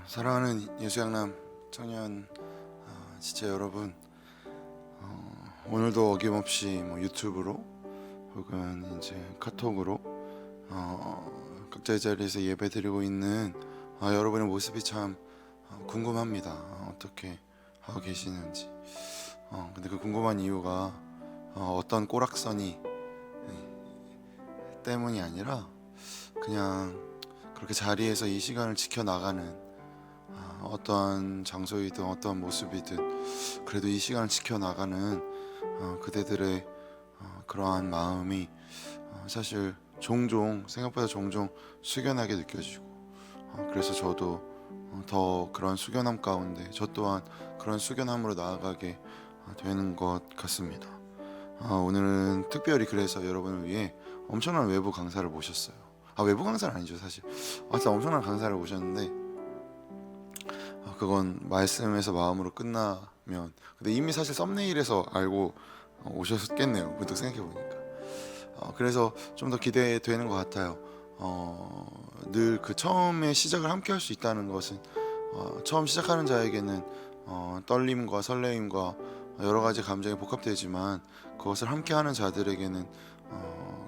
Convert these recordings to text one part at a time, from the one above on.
사랑하는 예수양남 청년 지체 여러분, 오늘도 어김없이 유튜브로 혹은 이제 카톡으로 각자의 자리에서 예배 드리고 있는 여러분의 모습이 참 궁금합니다. 어떻게 하고 계시는지. 근데 그 궁금한 이유가 어떤 꼬락서니 때문이 아니라 그냥 그렇게 자리에서 이 시간을 지켜나가는 어떠한 장소이든 어떠한 모습이든 그래도 이 시간을 지켜나가는 그대들의 그러한 마음이 사실 생각보다 종종 숙연하게 느껴지고, 그래서 저도 더 그런 숙연함 가운데 저 또한 그런 숙연함으로 나아가게 되는 것 같습니다. 오늘은 특별히 그래서 여러분을 위해 엄청난 외부 강사를 모셨어요. 외부 강사는 아니죠 사실. 엄청난 강사를 모셨는데 그건 말씀에서 마음으로 끝나면, 근데 이미 사실 썸네일에서 알고 오셨겠네요, 문득 생각해보니까. 그래서 좀 더 기대되는 것 같아요. 늘 그 처음에 시작을 함께 할 수 있다는 것은 처음 시작하는 자에게는 떨림과 설레임과 여러 가지 감정이 복합되지만, 그것을 함께 하는 자들에게는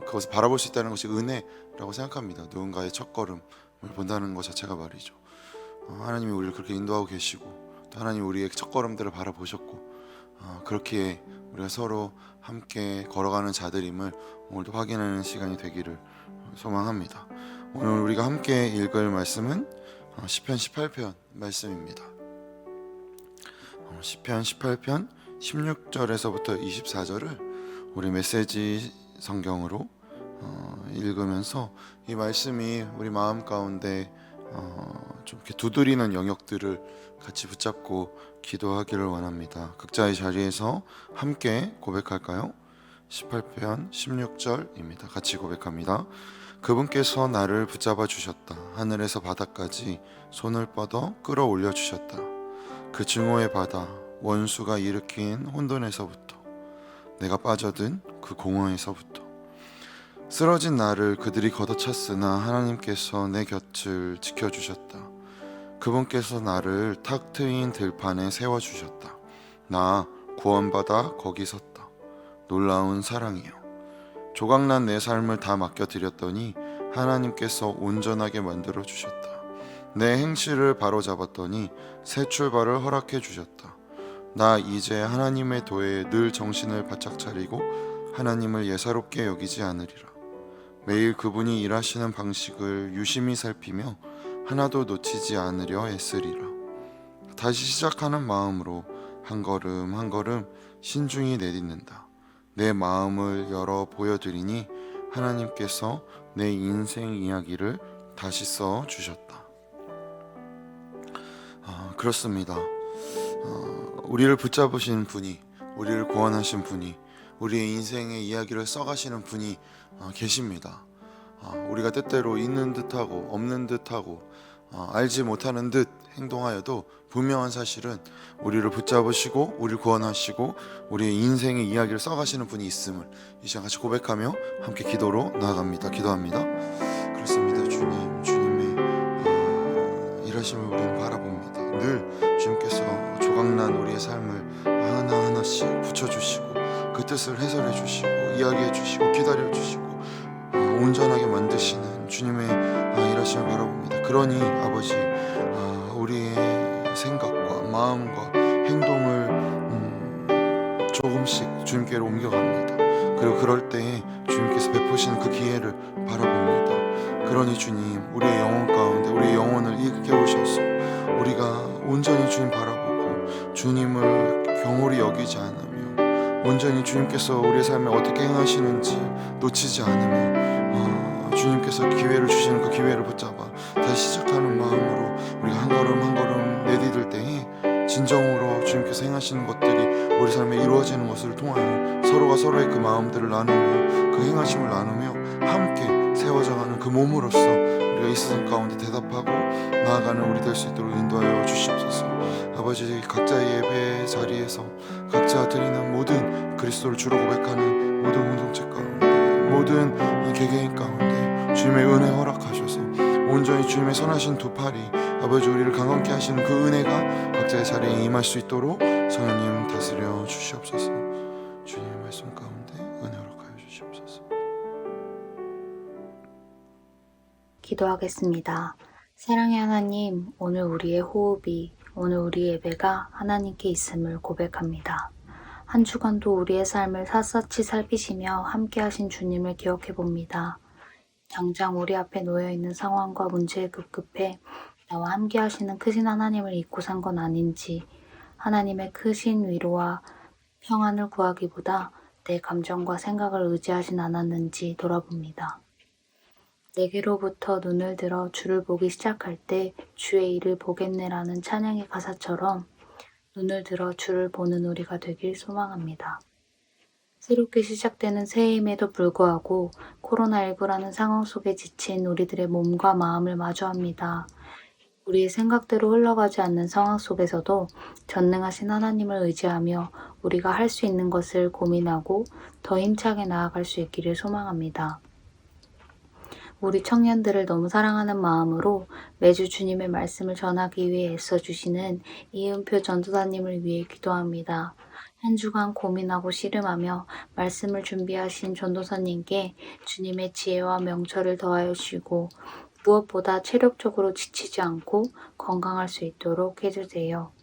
그것을 바라볼 수 있다는 것이 은혜라고 생각합니다. 누군가의 첫걸음을 본다는 것 자체가 말이죠. 하나님이 우리를 그렇게 인도하고 계시고, 또 하나님이 우리의 첫걸음들을 바라보셨고, 그렇게 우리가 서로 함께 걸어가는 자들임을 오늘도 확인하는 시간이 되기를 소망합니다. 오늘 우리가 함께 읽을 말씀은 시편 18편 말씀입니다. 시편 18편 16절에서부터 24절을 우리 메시지 성경으로 읽으면서 이 말씀이 우리 마음 가운데 좀 이렇게 두드리는 영역들을 같이 붙잡고 기도하기를 원합니다. 각자의 자리에서 함께 고백할까요? 18편 16절입니다. 같이 고백합니다. 그분께서 나를 붙잡아 주셨다. 하늘에서 바다까지 손을 뻗어 끌어올려 주셨다. 그 증오의 바다, 원수가 일으킨 혼돈에서부터, 내가 빠져든 그 공허에서부터, 쓰러진 나를 그들이 걷어찼으나 하나님께서 내 곁을 지켜주셨다. 그분께서 나를 탁 트인 들판에 세워주셨다. 나 구원받아 거기 섰다. 놀라운 사랑이여. 조각난 내 삶을 다 맡겨드렸더니 하나님께서 온전하게 만들어주셨다. 내 행실을 바로잡았더니 새 출발을 허락해 주셨다. 나 이제 하나님의 도에 늘 정신을 바짝 차리고 하나님을 예사롭게 여기지 않으리라. 매일 그분이 일하시는 방식을 유심히 살피며 하나도 놓치지 않으려 애쓰리라. 다시 시작하는 마음으로 한 걸음 한 걸음 신중히 내딛는다. 내 마음을 열어 보여드리니 하나님께서 내 인생 이야기를 다시 써 주셨다. 그렇습니다. 우리를 붙잡으신 분이, 우리를 구원하신 분이, 우리의 인생의 이야기를 써가시는 분이 계십니다. 우리가 때때로 있는 듯하고 없는 듯하고 알지 못하는 듯 행동하여도 분명한 사실은 우리를 붙잡으시고 우리를 구원하시고 우리의 인생의 이야기를 써가시는 분이 있음을 이 시간 같이 고백하며 함께 기도로 나아갑니다. 기도합니다. 그렇습니다. 주님의 일하심을 우리는 바라봅니다. 늘 주님께서 조각난 우리의 삶을 하나하나씩 붙여주시고 그 뜻을 해설해 주시고 이야기해 주시고 기다려 주시고 온전하게 만드시는 주님의 일하심을 바라봅니다. 그러니 아버지, 우리의 생각과 마음과 행동을 조금씩 주님께로 옮겨갑니다. 그리고 그럴 때에 주님께서 베푸시는 그 기회를 바라봅니다. 그러니 주님, 우리의 영혼 가운데 우리의 영혼을 일으켜 오셔서 우리가 온전히 주님 바라보고 주님을 경홀히 여기지 않으며 온전히 주님께서 우리의 삶에 어떻게 행하시는지 놓치지 않으며 주님께서 기회를 주시는 그 기회를 붙잡아 다시 시작하는 마음으로 우리가 한 걸음 한 걸음 내디딜 때에 진정으로 주님께서 행하시는 것들이 우리 삶에 이루어지는 것을 통하여 서로가 서로의 그 마음들을 나누며 그 행하심을 나누며 함께 세워져가는 그 몸으로서 우리가 이 세상 가운데 대답하고 나아가는 우리 될 수 있도록 인도하여 주시옵소서. 아버지, 각자의 예배 자리에서 각자 드리는 모든 그리스도를 주로 고백하는 모든 공동체 가운데, 모든 개개인 가운데 주님의 은혜 허락하셔서 온전히 주님의 선하신 두 팔이 아버지 우리를 강건케 하시는 그 은혜가 각자의 자리에 임할 수 있도록 성령님 다스려 주시옵소서. 주님의 말씀 가운데 은혜 허락하여 주시옵소서. 기도하겠습니다. 사랑의 하나님, 오늘 우리의 호흡이, 오늘 우리의 예배가 하나님께 있음을 고백합니다. 한 주간도 우리의 삶을 샅샅이 살피시며 함께하신 주님을 기억해 봅니다. 당장 우리 앞에 놓여있는 상황과 문제에 급급해 나와 함께하시는 크신 하나님을 잊고 산 건 아닌지, 하나님의 크신 위로와 평안을 구하기보다 내 감정과 생각을 의지하진 않았는지 돌아봅니다. 내게로부터 눈을 들어 주를 보기 시작할 때 주의 일을 보겠네라는 찬양의 가사처럼 눈을 들어 주를 보는 우리가 되길 소망합니다. 새롭게 시작되는 새해임에도 불구하고 코로나19라는 상황 속에 지친 우리들의 몸과 마음을 마주합니다. 우리의 생각대로 흘러가지 않는 상황 속에서도 전능하신 하나님을 의지하며 우리가 할 수 있는 것을 고민하고 더 힘차게 나아갈 수 있기를 소망합니다. 우리 청년들을 너무 사랑하는 마음으로 매주 주님의 말씀을 전하기 위해 애써주시는 이은표 전도사님을 위해 기도합니다. 한 주간 고민하고 씨름하며 말씀을 준비하신 전도사님께 주님의 지혜와 명철을 더하여 주시고 무엇보다 체력적으로 지치지 않고 건강할 수 있도록 해주세요.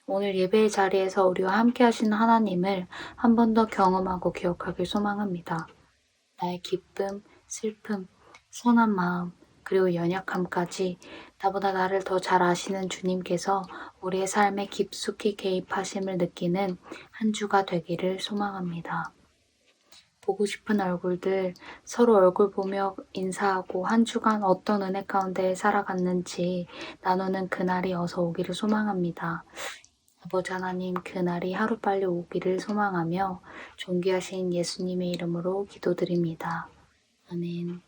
오늘 예배의 자리에서 우리와 함께 하시는 하나님을 한 번 더 경험하고 기억하길 소망합니다. 나의 기쁨, 슬픔, 선한 마음, 그리고 연약함까지 나보다 나를 더 잘 아시는 주님께서 우리의 삶에 깊숙이 개입하심을 느끼는 한 주가 되기를 소망합니다. 보고 싶은 얼굴들, 서로 얼굴 보며 인사하고 한 주간 어떤 은혜 가운데 살아갔는지 나누는 그날이 어서 오기를 소망합니다. 아버지 하나님, 그날이 하루빨리 오기를 소망하며 존귀하신 예수님의 이름으로 기도드립니다. 아멘.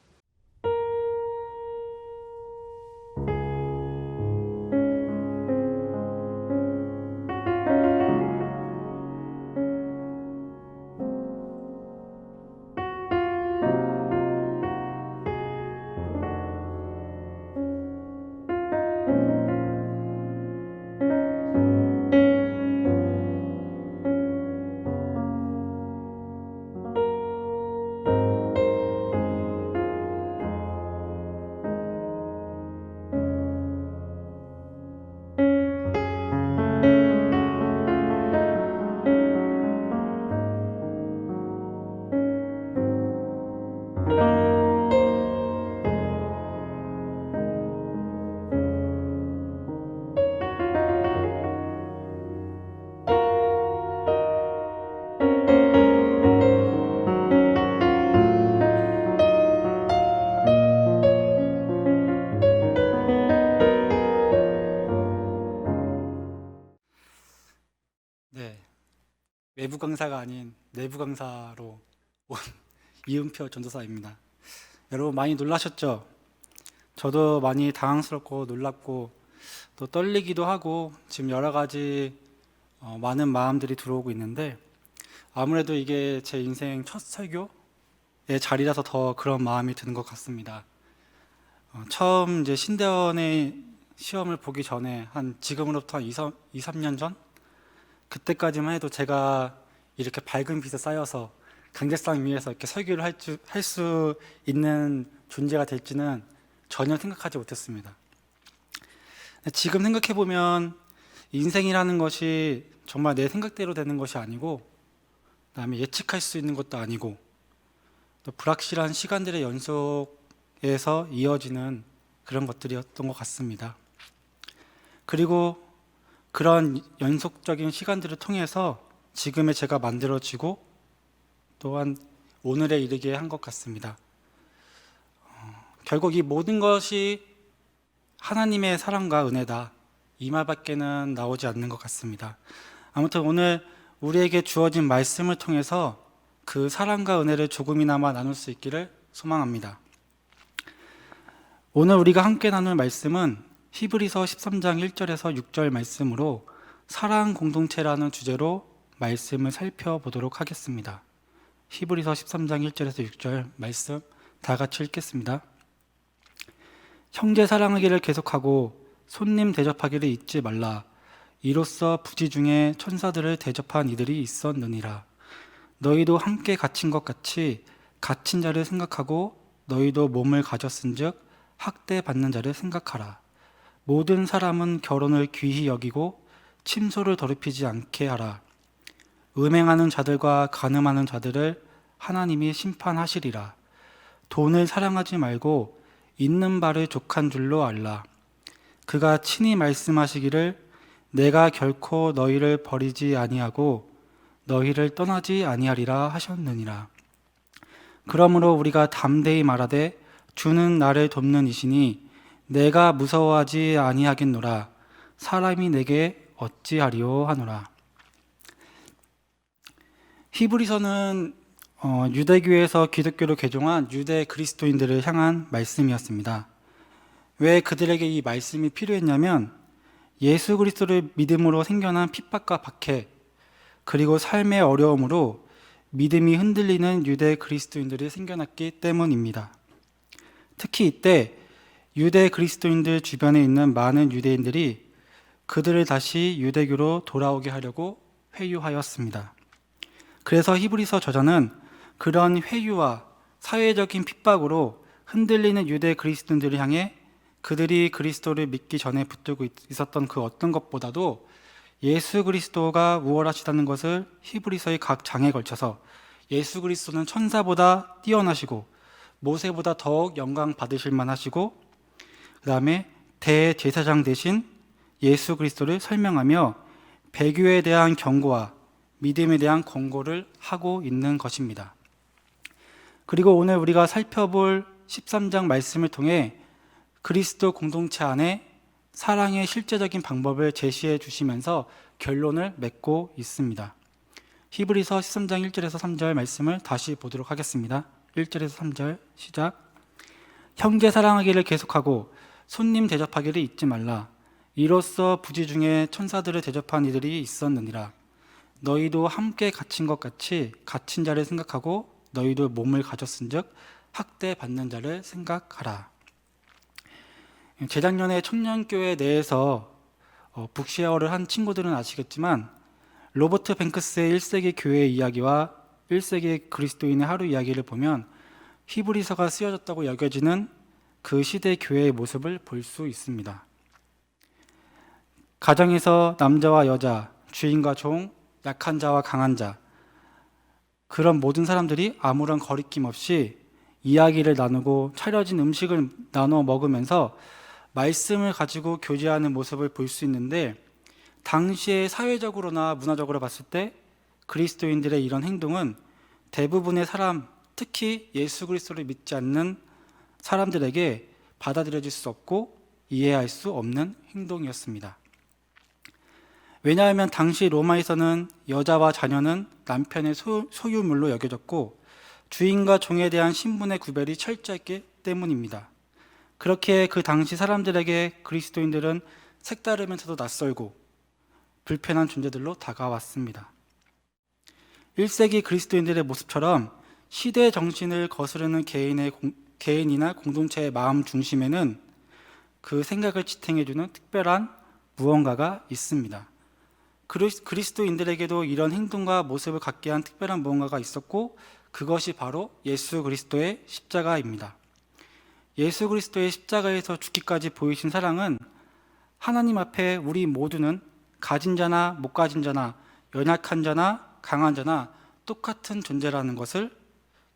네, 외부 강사가 아닌 내부 강사로 온 이은표 전도사입니다. 여러분 많이 놀라셨죠? 저도 많이 당황스럽고 놀랍고 또 떨리기도 하고 지금 여러 가지 많은 마음들이 들어오고 있는데 아무래도 이게 제 인생 첫 설교의 자리라서 더 그런 마음이 드는 것 같습니다. 처음 이제 신대원의 시험을 보기 전에 한 지금으로부터 한 2, 3년 전? 그때까지만 해도 제가 이렇게 밝은 빛에 쌓여서 강대상 위에서 이렇게 설교를 할 수 있는 존재가 될지는 전혀 생각하지 못했습니다. 지금 생각해보면 인생이라는 것이 정말 내 생각대로 되는 것이 아니고 그다음에 예측할 수 있는 것도 아니고 또 불확실한 시간들의 연속에서 이어지는 그런 것들이었던 것 같습니다. 그리고 그런 연속적인 시간들을 통해서 지금의 제가 만들어지고 또한 오늘에 이르게 한 것 같습니다. 결국 이 모든 것이 하나님의 사랑과 은혜다, 이 말밖에는 나오지 않는 것 같습니다. 아무튼 오늘 우리에게 주어진 말씀을 통해서 그 사랑과 은혜를 조금이나마 나눌 수 있기를 소망합니다. 오늘 우리가 함께 나눌 말씀은 히브리서 13장 1절에서 6절 말씀으로 사랑 공동체라는 주제로 말씀을 살펴보도록 하겠습니다. 히브리서 13장 1절에서 6절 말씀 다 같이 읽겠습니다. 형제 사랑하기를 계속하고 손님 대접하기를 잊지 말라. 이로써 부지 중에 천사들을 대접한 이들이 있었느니라. 너희도 함께 갇힌 것 같이 갇힌 자를 생각하고 너희도 몸을 가졌은즉 학대받는 자를 생각하라. 모든 사람은 결혼을 귀히 여기고 침소를 더럽히지 않게 하라. 음행하는 자들과 간음하는 자들을 하나님이 심판하시리라. 돈을 사랑하지 말고 있는 바를 족한 줄로 알라. 그가 친히 말씀하시기를 내가 결코 너희를 버리지 아니하고 너희를 떠나지 아니하리라 하셨느니라. 그러므로 우리가 담대히 말하되 주는 나를 돕는 이시니 내가 무서워하지 아니하겠노라. 사람이 내게 어찌하리요 하노라. 히브리서는 유대교에서 기독교로 개종한 유대 그리스도인들을 향한 말씀이었습니다. 왜 그들에게 이 말씀이 필요했냐면 예수 그리스도를 믿음으로 생겨난 핍박과 박해, 그리고 삶의 어려움으로 믿음이 흔들리는 유대 그리스도인들이 생겨났기 때문입니다. 특히 이때 유대 그리스도인들 주변에 있는 많은 유대인들이 그들을 다시 유대교로 돌아오게 하려고 회유하였습니다. 그래서 히브리서 저자는 그런 회유와 사회적인 핍박으로 흔들리는 유대 그리스도인들을 향해 그들이 그리스도를 믿기 전에 붙들고 있었던 그 어떤 것보다도 예수 그리스도가 우월하시다는 것을 히브리서의 각 장에 걸쳐서 예수 그리스도는 천사보다 뛰어나시고 모세보다 더욱 영광 받으실 만하시고 그 다음에 대제사장 대신 예수 그리스도를 설명하며 배교에 대한 경고와 믿음에 대한 권고를 하고 있는 것입니다. 그리고 오늘 우리가 살펴볼 13장 말씀을 통해 그리스도 공동체 안에 사랑의 실제적인 방법을 제시해 주시면서 결론을 맺고 있습니다. 히브리서 13장 1절에서 3절 말씀을 다시 보도록 하겠습니다. 1절에서 3절 시작. 형제 사랑하기를 계속하고 손님 대접하기를 잊지 말라. 이로써 부지 중에 천사들을 대접한 이들이 있었느니라. 너희도 함께 갇힌 것 같이 갇힌 자를 생각하고 너희도 몸을 가졌은즉 학대받는 자를 생각하라. 재작년에 청년교회 내에서 북쉐어를 한 친구들은 아시겠지만 로버트 뱅크스의 1세기 교회 이야기와 1세기 그리스도인의 하루 이야기를 보면 히브리서가 쓰여졌다고 여겨지는 그 시대 교회의 모습을 볼 수 있습니다. 가정에서 남자와 여자, 주인과 종, 약한 자와 강한 자, 그런 모든 사람들이 아무런 거리낌 없이 이야기를 나누고 차려진 음식을 나눠 먹으면서 말씀을 가지고 교제하는 모습을 볼 수 있는데, 당시에 사회적으로나 문화적으로 봤을 때 그리스도인들의 이런 행동은 대부분의 사람, 특히 예수 그리스도를 믿지 않는 사람들에게 받아들여질 수 없고 이해할 수 없는 행동이었습니다. 왜냐하면 당시 로마에서는 여자와 자녀는 남편의 소유물로 여겨졌고 주인과 종에 대한 신분의 구별이 철저했기 때문입니다. 그렇게 그 당시 사람들에게 그리스도인들은 색다르면서도 낯설고 불편한 존재들로 다가왔습니다. 1세기 그리스도인들의 모습처럼 시대 정신을 거스르는 개인이나 공동체의 마음 중심에는 그 생각을 지탱해주는 특별한 무언가가 있습니다. 그리스도인들에게도 이런 행동과 모습을 갖게 한 특별한 무언가가 있었고, 그것이 바로 예수 그리스도의 십자가입니다. 예수 그리스도의 십자가에서 죽기까지 보이신 사랑은 하나님 앞에 우리 모두는 가진 자나 못 가진 자나 연약한 자나 강한 자나 똑같은 존재라는 것을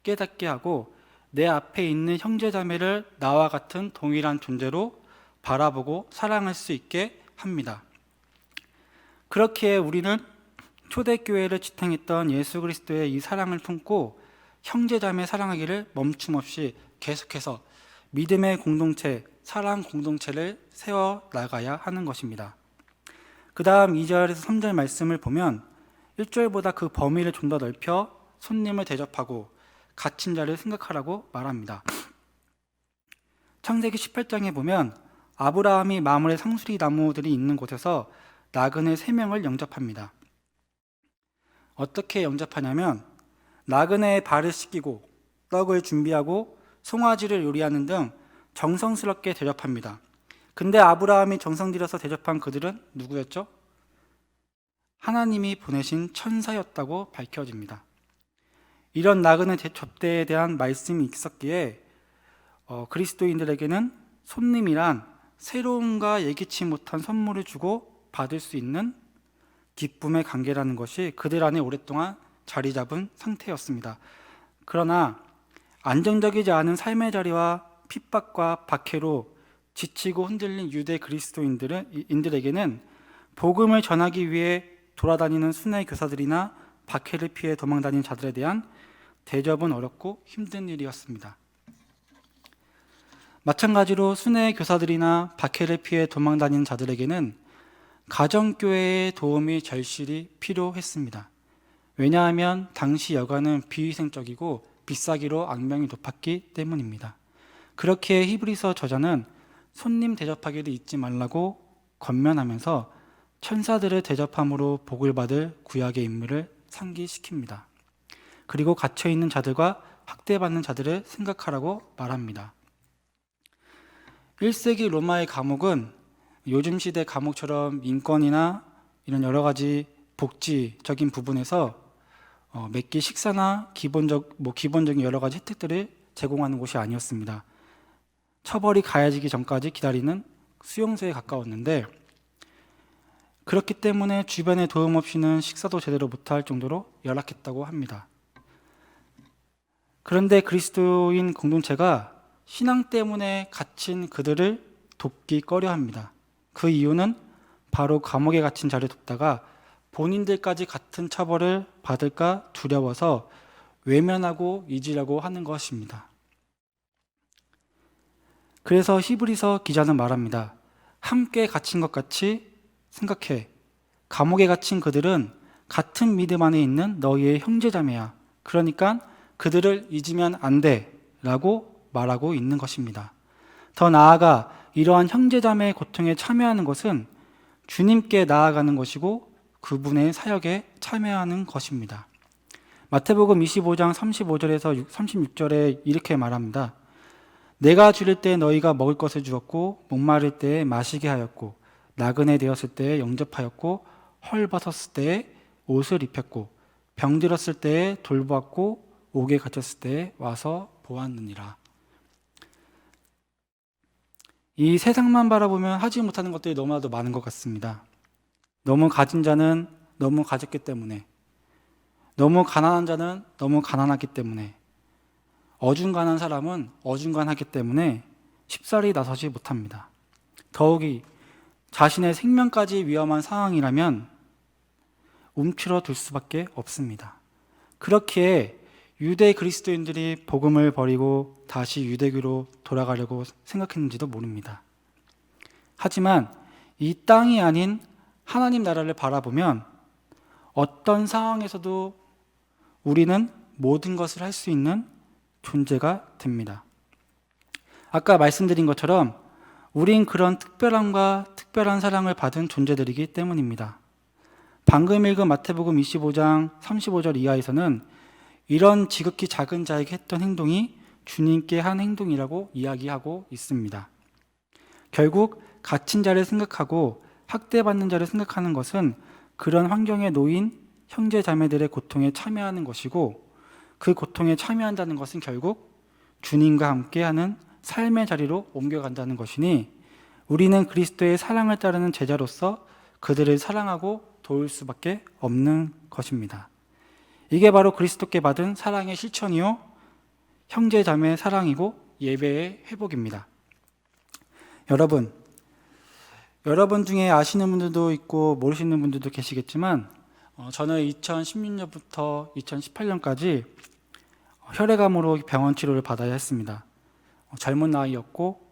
깨닫게 하고, 내 앞에 있는 형제자매를 나와 같은 동일한 존재로 바라보고 사랑할 수 있게 합니다. 그렇기에 우리는 초대교회를 지탱했던 예수 그리스도의 이 사랑을 품고 형제자매 사랑하기를 멈춤없이 계속해서 믿음의 공동체, 사랑 공동체를 세워나가야 하는 것입니다. 그 다음 2절에서 3절 말씀을 보면 1절보다 그 범위를 좀 더 넓혀 손님을 대접하고 갇힌 자를 생각하라고 말합니다. 창세기 18장에 보면 아브라함이 마물의 상수리 나무들이 있는 곳에서 나그네 3명을 영접합니다. 어떻게 영접하냐면 나그네의 발을 씻기고 떡을 준비하고 송아지를 요리하는 등 정성스럽게 대접합니다. 근데 아브라함이 정성 들여서 대접한 그들은 누구였죠? 하나님이 보내신 천사였다고 밝혀집니다. 이런 나그네 접대에 대한 말씀이 있었기에 그리스도인들에게는 손님이란 새로움과 예기치 못한 선물을 주고 받을 수 있는 기쁨의 관계라는 것이 그들 안에 오랫동안 자리 잡은 상태였습니다. 그러나 안정적이지 않은 삶의 자리와 핍박과 박해로 지치고 흔들린 유대 그리스도인들에게는 복음을 전하기 위해 돌아다니는 순회 교사들이나 박해를 피해 도망다닌 자들에 대한 대접은 어렵고 힘든 일이었습니다. 마찬가지로 순회 교사들이나 박해를 피해 도망다닌 자들에게는 가정교회의 도움이 절실히 필요했습니다. 왜냐하면 당시 여가는 비위생적이고 비싸기로 악명이 높았기 때문입니다. 그렇게 히브리서 저자는 손님 대접하기를 잊지 말라고 권면하면서 천사들을 대접함으로 복을 받을 구약의 인물을 상기시킵니다. 그리고 갇혀있는 자들과 학대받는 자들을 생각하라고 말합니다. 1세기 로마의 감옥은 요즘 시대 감옥처럼 인권이나 이런 여러 가지 복지적인 부분에서 매끼 식사나 기본적인 여러 가지 혜택들을 제공하는 곳이 아니었습니다. 처벌이 가해지기 전까지 기다리는 수용소에 가까웠는데, 그렇기 때문에 주변의 도움 없이는 식사도 제대로 못할 정도로 열악했다고 합니다. 그런데 그리스도인 공동체가 신앙 때문에 갇힌 그들을 돕기 꺼려합니다. 그 이유는 바로 감옥에 갇힌 자를 돕다가 본인들까지 같은 처벌을 받을까 두려워서 외면하고 잊으려고 하는 것입니다. 그래서 히브리서 기자는 말합니다. 함께 갇힌 것 같이 생각해. 감옥에 갇힌 그들은 같은 믿음 안에 있는 너희의 형제자매야. 그러니까 그들을 잊으면 안 돼 라고 말하고 있는 것입니다. 더 나아가 이러한 형제자매의 고통에 참여하는 것은 주님께 나아가는 것이고 그분의 사역에 참여하는 것입니다. 마태복음 25장 35절에서 36절에 이렇게 말합니다. 내가 줄일 때 너희가 먹을 것을 주었고 목마를 때에 마시게 하였고 나그네 되었을 때에 영접하였고 헐벗었을 때에 옷을 입혔고 병들었을 때에 돌보았고 옥에 갇혔을 때에 와서 보았느니라. 이 세상만 바라보면 하지 못하는 것들이 너무나도 많은 것 같습니다. 너무 가진 자는 너무 가졌기 때문에, 너무 가난한 자는 너무 가난하기 때문에, 어중간한 사람은 어중간하기 때문에 쉽사리 나서지 못합니다. 더욱이 자신의 생명까지 위험한 상황이라면 움츠러들 수밖에 없습니다. 그렇기에 유대 그리스도인들이 복음을 버리고 다시 유대교로 돌아가려고 생각했는지도 모릅니다. 하지만 이 땅이 아닌 하나님 나라를 바라보면 어떤 상황에서도 우리는 모든 것을 할 수 있는 존재가 됩니다. 아까 말씀드린 것처럼 우린 그런 특별함과 특별한 사랑을 받은 존재들이기 때문입니다. 방금 읽은 마태복음 25장 35절 이하에서는 이런 지극히 작은 자에게 했던 행동이 주님께 한 행동이라고 이야기하고 있습니다. 결국 갇힌 자를 생각하고 학대받는 자를 생각하는 것은 그런 환경에 놓인 형제 자매들의 고통에 참여하는 것이고, 그 고통에 참여한다는 것은 결국 주님과 함께하는 삶의 자리로 옮겨간다는 것이니, 우리는 그리스도의 사랑을 따르는 제자로서 그들을 사랑하고 도울 수밖에 없는 것입니다. 이게 바로 그리스도께 받은 사랑의 실천이요, 형제 자매의 사랑이고 예배의 회복입니다. 여러분 중에 아시는 분들도 있고 모르시는 분들도 계시겠지만, 저는 2016년부터 2018년까지 혈액암으로 병원 치료를 받아야 했습니다. 젊은 나이였고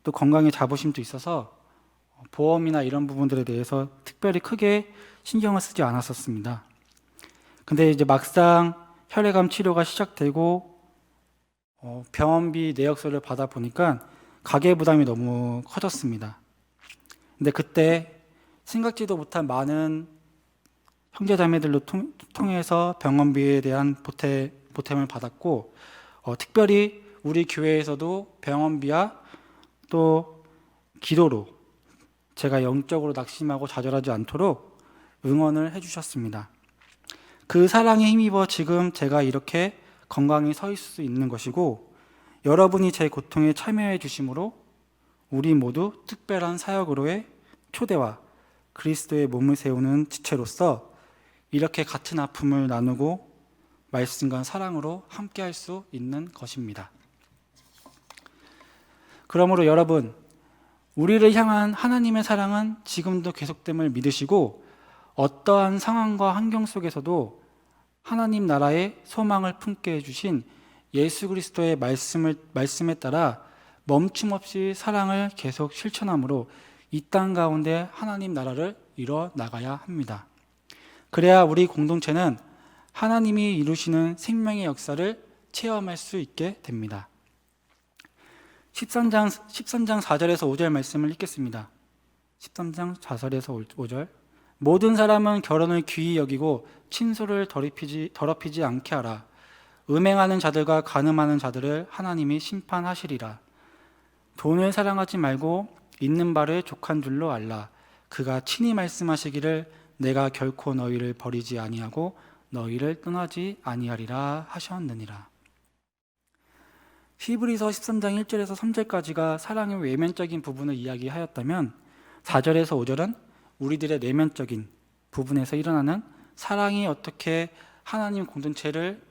또 건강에 자부심도 있어서 보험이나 이런 부분들에 대해서 특별히 크게 신경을 쓰지 않았었습니다. 근데 이제 막상 혈액암 치료가 시작되고 병원비 내역서를 받아 보니까 가계 부담이 너무 커졌습니다. 근데 그때 생각지도 못한 많은 형제자매들로 통해서 병원비에 대한 보탬을 받았고, 특별히 우리 교회에서도 병원비와 또 기도로 제가 영적으로 낙심하고 좌절하지 않도록 응원을 해주셨습니다. 그 사랑에 힘입어 지금 제가 이렇게 건강히 서 있을 수 있는 것이고, 여러분이 제 고통에 참여해 주심으로 우리 모두 특별한 사역으로의 초대와 그리스도의 몸을 세우는 지체로서 이렇게 같은 아픔을 나누고 말씀과 사랑으로 함께 할 수 있는 것입니다. 그러므로 여러분, 우리를 향한 하나님의 사랑은 지금도 계속됨을 믿으시고, 어떠한 상황과 환경 속에서도 하나님 나라의 소망을 품게 해주신 예수 그리스도의 말씀에 따라 멈춤 없이 사랑을 계속 실천함으로 이 땅 가운데 하나님 나라를 이뤄 나가야 합니다. 그래야 우리 공동체는 하나님이 이루시는 생명의 역사를 체험할 수 있게 됩니다. 13장 4절에서 5절 말씀을 읽겠습니다. 13장 4절에서 5절. 모든 사람은 결혼을 귀히 여기고 친소를 더럽히지 않게 하라. 음행하는 자들과 간음하는 자들을 하나님이 심판하시리라. 돈을 사랑하지 말고 있는 바를 족한 줄로 알라. 그가 친히 말씀하시기를 내가 결코 너희를 버리지 아니하고 너희를 떠나지 아니하리라 하셨느니라. 히브리서 13장 1절에서 3절까지가 사랑의 외면적인 부분을 이야기하였다면 4절에서 5절은 우리들의 내면적인 부분에서 일어나는 사랑이 어떻게 하나님 공동체를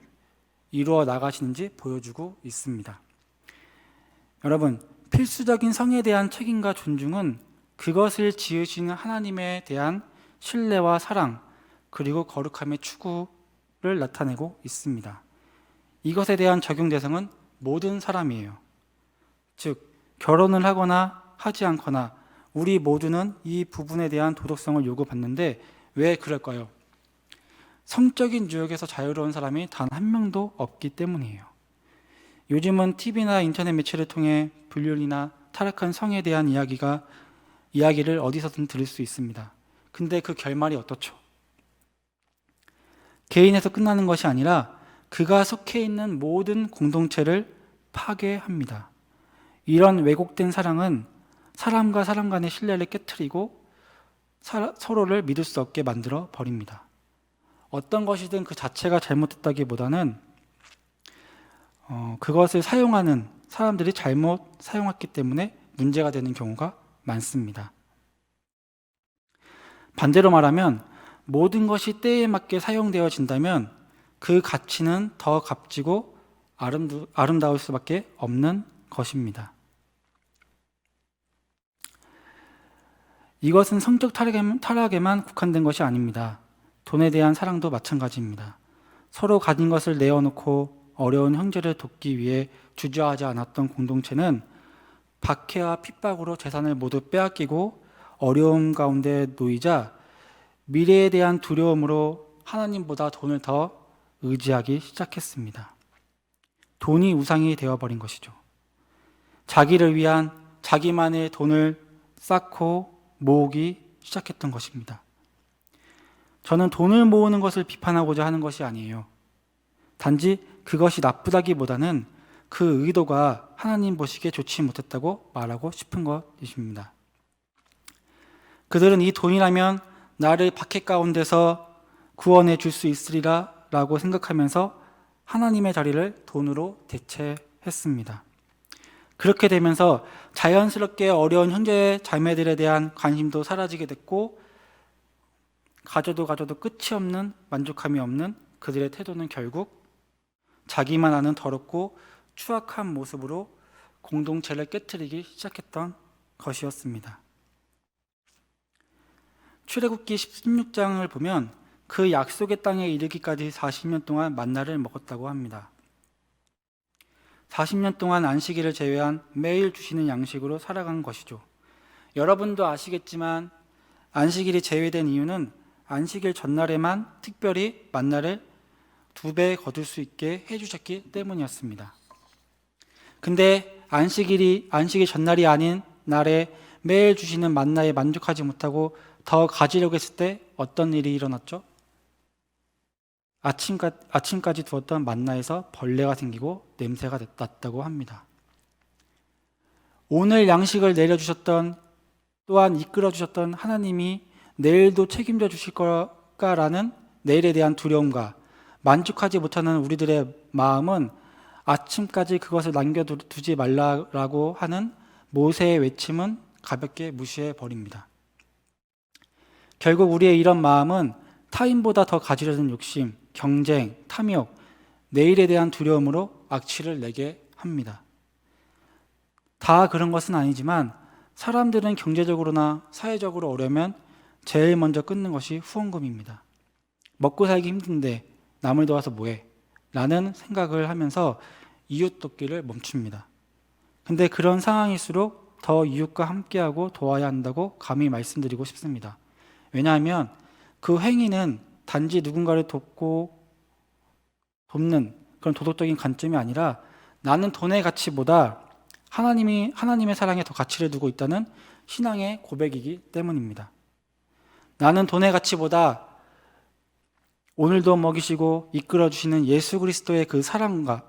이루어 나가시는지 보여주고 있습니다. 여러분, 필수적인 성에 대한 책임과 존중은 그것을 지으시는 하나님에 대한 신뢰와 사랑, 그리고 거룩함의 추구를 나타내고 있습니다. 이것에 대한 적용 대상은 모든 사람이에요. 즉, 결혼을 하거나 하지 않거나 우리 모두는 이 부분에 대한 도덕성을 요구받는데 왜 그럴까요? 성적인 유혹에서 자유로운 사람이 단 한 명도 없기 때문이에요. 요즘은 TV나 인터넷 매체를 통해 불륜이나 타락한 성에 대한 이야기를 어디서든 들을 수 있습니다. 근데 그 결말이 어떻죠? 개인에서 끝나는 것이 아니라 그가 속해 있는 모든 공동체를 파괴합니다. 이런 왜곡된 사랑은 사람과 사람 간의 신뢰를 깨트리고 서로를 믿을 수 없게 만들어 버립니다. 어떤 것이든 그 자체가 잘못됐다기보다는 그것을 사용하는 사람들이 잘못 사용했기 때문에 문제가 되는 경우가 많습니다. 반대로 말하면 모든 것이 때에 맞게 사용되어진다면 그 가치는 더 값지고 아름다울 수밖에 없는 것입니다. 이것은 성적 타락에만 국한된 것이 아닙니다. 돈에 대한 사랑도 마찬가지입니다. 서로 가진 것을 내어놓고 어려운 형제를 돕기 위해 주저하지 않았던 공동체는 박해와 핍박으로 재산을 모두 빼앗기고 어려움 가운데 놓이자 미래에 대한 두려움으로 하나님보다 돈을 더 의지하기 시작했습니다. 돈이 우상이 되어버린 것이죠. 자기를 위한 자기만의 돈을 쌓고 모으기 시작했던 것입니다. 저는 돈을 모으는 것을 비판하고자 하는 것이 아니에요. 단지 그것이 나쁘다기보다는 그 의도가 하나님 보시기에 좋지 못했다고 말하고 싶은 것입니다. 그들은 이 돈이라면 나를 박해 가운데서 구원해 줄 수 있으리라 라고 생각하면서 하나님의 자리를 돈으로 대체했습니다. 그렇게 되면서 자연스럽게 어려운 형제 자매들에 대한 관심도 사라지게 됐고, 가져도 끝이 없는 만족함이 없는 그들의 태도는 결국 자기만 아는 더럽고 추악한 모습으로 공동체를 깨트리기 시작했던 것이었습니다. 출애굽기 16장을 보면 그 약속의 땅에 이르기까지 40년 동안 만나를 먹었다고 합니다. 40년 동안 안식일을 제외한 매일 주시는 양식으로 살아간 것이죠. 여러분도 아시겠지만 안식일이 제외된 이유는 안식일 전날에만 특별히 만나를 2배 거둘 수 있게 해주셨기 때문이었습니다. 근데 안식일 전날이 아닌 날에 매일 주시는 만나에 만족하지 못하고 더 가지려고 했을 때 어떤 일이 일어났죠? 아침까지 두었던 만나에서 벌레가 생기고 냄새가 났다고 합니다. 오늘 양식을 내려주셨던, 또한 이끌어 주셨던 하나님이 내일도 책임져 주실 거라는 내일에 대한 두려움과 만족하지 못하는 우리들의 마음은 아침까지 그것을 남겨두지 말라라고 하는 모세의 외침은 가볍게 무시해 버립니다. 결국 우리의 이런 마음은 타인보다 더 가지려는 욕심, 경쟁, 탐욕, 내일에 대한 두려움으로 악취를 내게 합니다. 다 그런 것은 아니지만 사람들은 경제적으로나 사회적으로 어려면 제일 먼저 끊는 것이 후원금입니다. 먹고 살기 힘든데 남을 도와서 뭐해? 라는 생각을 하면서 이웃 돕기를 멈춥니다. 근데 그런 상황일수록 더 이웃과 함께하고 도와야 한다고 감히 말씀드리고 싶습니다. 왜냐하면 그 행위는 단지 누군가를 돕는 그런 도덕적인 관점이 아니라 나는 돈의 가치보다 하나님의 사랑에 더 가치를 두고 있다는 신앙의 고백이기 때문입니다. 나는 돈의 가치보다 오늘도 먹이시고 이끌어 주시는 예수 그리스도의 그 사랑과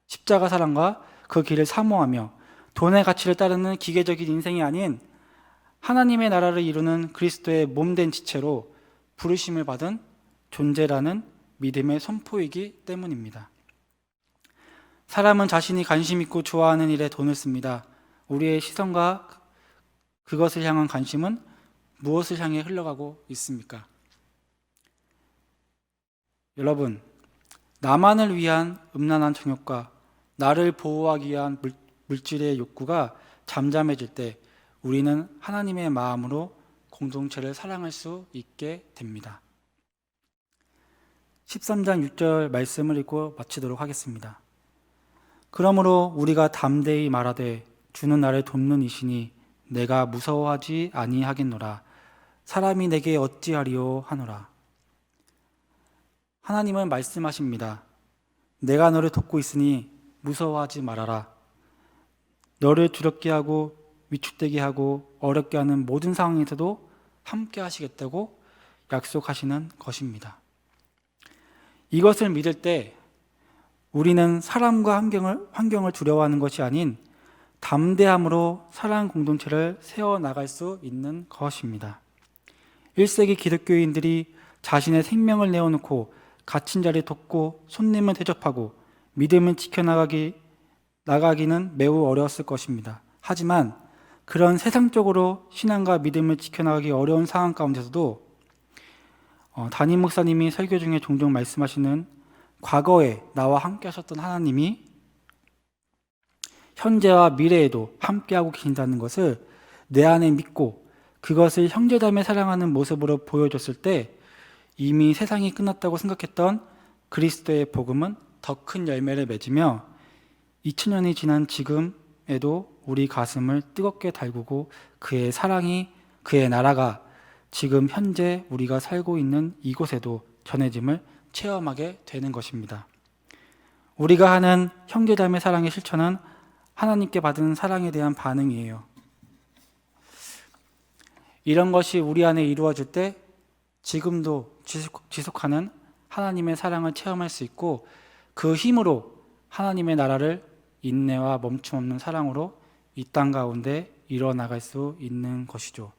십자가 사랑과 그 길을 사모하며 돈의 가치를 따르는 기계적인 인생이 아닌 하나님의 나라를 이루는 그리스도의 몸된 지체로 부르심을 받은 존재라는 믿음의 선포이기 때문입니다. 사람은 자신이 관심 있고 좋아하는 일에 돈을 씁니다. 우리의 시선과 그것을 향한 관심은 무엇을 향해 흘러가고 있습니까? 여러분, 나만을 위한 음란한 정욕과 나를 보호하기 위한 물질의 욕구가 잠잠해질 때 우리는 하나님의 마음으로 공동체를 사랑할 수 있게 됩니다. 13장 6절 말씀을 읽고 마치도록 하겠습니다. 그러므로 우리가 담대히 말하되 주는 나를 돕는 이시니 내가 무서워하지 아니하겠노라. 사람이 내게 어찌하리요 하노라. 하나님은 말씀하십니다. 내가 너를 돕고 있으니 무서워하지 말아라. 너를 두렵게 하고 위축되게 하고 어렵게 하는 모든 상황에서도 함께 하시겠다고 약속하시는 것입니다. 이것을 믿을 때 우리는 사람과 환경을 두려워하는 것이 아닌 담대함으로 사랑 공동체를 세워나갈 수 있는 것입니다. 1세기 기독교인들이 자신의 생명을 내어놓고 갇힌 자를 돕고 손님을 대접하고 믿음을 지켜나가기는 매우 어려웠을 것입니다. 하지만 그런 세상적으로 신앙과 믿음을 지켜나가기 어려운 상황 가운데서도 담임 목사님이 설교 중에 종종 말씀하시는 과거에 나와 함께 하셨던 하나님이 현재와 미래에도 함께하고 계신다는 것을 내 안에 믿고 그것을 형제자매 사랑하는 모습으로 보여줬을 때 이미 세상이 끝났다고 생각했던 그리스도의 복음은 더 큰 열매를 맺으며 2000년이 지난 지금에도 우리 가슴을 뜨겁게 달구고 그의 사랑이, 그의 나라가 지금 현재 우리가 살고 있는 이곳에도 전해짐을 체험하게 되는 것입니다. 우리가 하는 형제자매 사랑의 실천은 하나님께 받은 사랑에 대한 반응이에요. 이런 것이 우리 안에 이루어질 때 지금도 지속하는 하나님의 사랑을 체험할 수 있고 그 힘으로 하나님의 나라를 인내와 멈춤 없는 사랑으로 이 땅 가운데 이뤄나갈 수 있는 것이죠.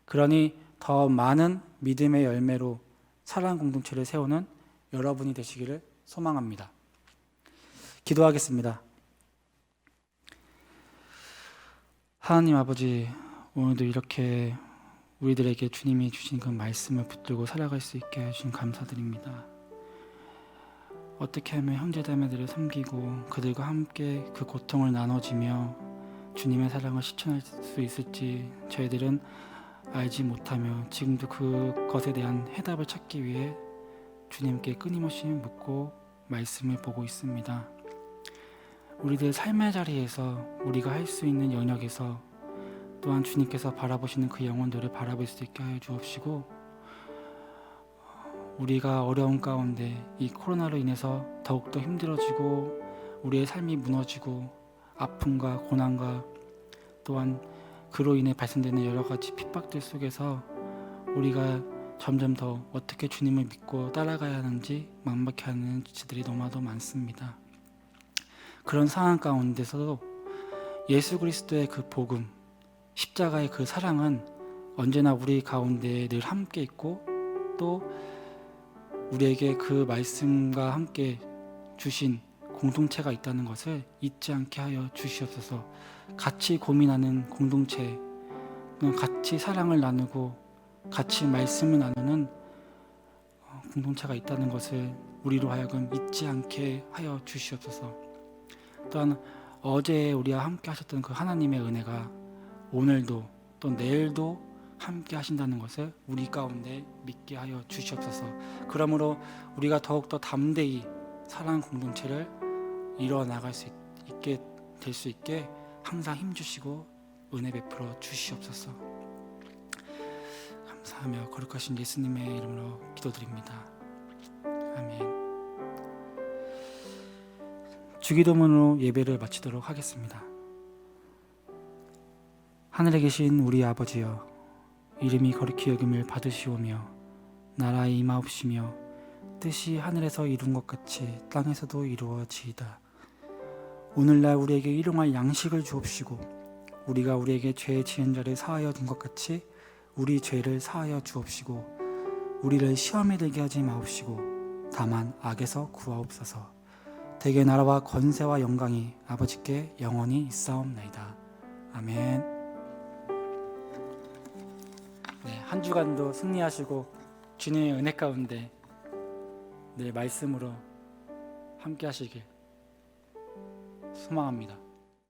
그러니 더 많은 믿음의 열매로 사랑 공동체를 세우는 여러분이 되시기를 소망합니다. 기도하겠습니다. 하나님 아버지, 오늘도 이렇게 우리들에게 주님이 주신 그 말씀을 붙들고 살아갈 수 있게 해주신 감사드립니다. 어떻게 하면 형제자매들을 섬기고 그들과 함께 그 고통을 나눠지며 주님의 사랑을 실천할 수 있을지 저희들은 알지 못하며 지금도 그것에 대한 해답을 찾기 위해 주님께 끊임없이 묻고 말씀을 보고 있습니다. 우리들 삶의 자리에서 우리가 할 수 있는 영역에서 또한 주님께서 바라보시는 그 영혼들을 바라볼 수 있게 하여 주옵시고 우리가 어려운 가운데 이 코로나로 인해서 더욱더 힘들어지고 우리의 삶이 무너지고 아픔과 고난과 또한 그로 인해 발생되는 여러 가지 핍박들 속에서 우리가 점점 더 어떻게 주님을 믿고 따라가야 하는지 막막해하는 지체들이 너무나도 많습니다. 그런 상황 가운데서도 예수 그리스도의 그 복음, 십자가의 그 사랑은 언제나 우리 가운데 늘 함께 있고 또 우리에게 그 말씀과 함께 주신 공동체가 있다는 것을 잊지 않게 하여 주시옵소서. 같이 고민하는 공동체, 같이 사랑을 나누고 같이 말씀을 나누는 공동체가 있다는 것을 우리로 하여금 잊지 않게 하여 주시옵소서. 또한 어제 우리와 함께 하셨던 그 하나님의 은혜가 오늘도 또 내일도 함께 하신다는 것을 우리 가운데 믿게 하여 주시옵소서. 그러므로 우리가 더욱더 담대히 사랑 공동체를 이루어 나갈 수 있게 될 수 있게 항상 힘주시고 은혜 베풀어 주시옵소서. 감사하며 거룩하신 예수님의 이름으로 기도드립니다. 아멘. 주기도문으로 예배를 마치도록 하겠습니다. 하늘에 계신 우리 아버지여, 이름이 거룩히 여김을 받으시오며 나라에 임하옵시며 뜻이 하늘에서 이룬 것 같이 땅에서도 이루어지이다. 오늘날 우리에게 일용할 양식을 주옵시고 우리가 우리에게 죄 지은 자를 사하여 준 것 같이 우리 죄를 사하여 주옵시고 우리를 시험에 들게 하지 마옵시고 다만 악에서 구하옵소서. 대개 나라와 권세와 영광이 아버지께 영원히 있사옵나이다. 아멘. 네, 한 주간도 승리하시고 주님의 은혜 가운데 늘 말씀으로 함께 하시길 소망합니다.